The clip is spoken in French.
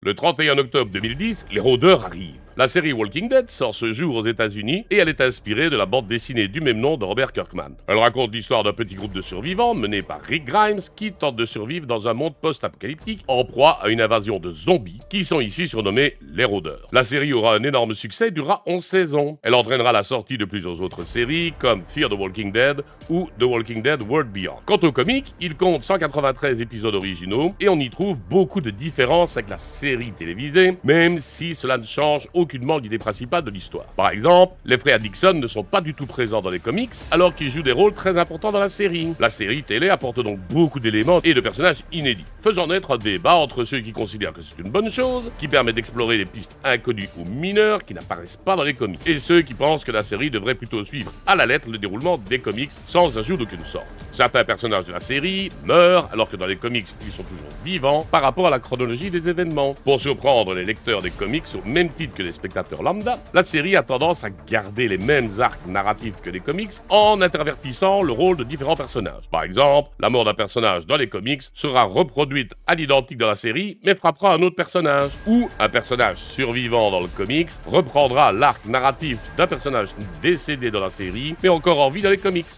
Le 31 octobre 2010, les rôdeurs arrivent. La série Walking Dead sort ce jour aux États-Unis et elle est inspirée de la bande dessinée du même nom de Robert Kirkman. Elle raconte l'histoire d'un petit groupe de survivants mené par Rick Grimes qui tente de survivre dans un monde post-apocalyptique en proie à une invasion de zombies qui sont ici surnommés les rôdeurs. La série aura un énorme succès et durera 11 saisons. Elle entraînera la sortie de plusieurs autres séries comme Fear the Walking Dead ou The Walking Dead World Beyond. Quant au comic, il compte 193 épisodes originaux et on y trouve beaucoup de différences avec la série télévisée, même si cela ne change aucunement l'idée principale de l'histoire. Par exemple, les frères Dixon ne sont pas du tout présents dans les comics, alors qu'ils jouent des rôles très importants dans la série. La série télé apporte donc beaucoup d'éléments et de personnages inédits, faisant naître un débat entre ceux qui considèrent que c'est une bonne chose, qui permet d'explorer des pistes inconnues ou mineures qui n'apparaissent pas dans les comics, et ceux qui pensent que la série devrait plutôt suivre à la lettre le déroulement des comics sans ajout d'aucune sorte. Certains personnages de la série meurent, alors que dans les comics, ils sont toujours vivants par rapport à la chronologie des événements. Pour surprendre les lecteurs des comics au même titre que les spectateurs lambda, la série a tendance à garder les mêmes arcs narratifs que les comics en intervertissant le rôle de différents personnages. Par exemple, la mort d'un personnage dans les comics sera reproduite à l'identique dans la série, mais frappera un autre personnage. Ou un personnage survivant dans le comics reprendra l'arc narratif d'un personnage décédé dans la série, mais encore en vie dans les comics.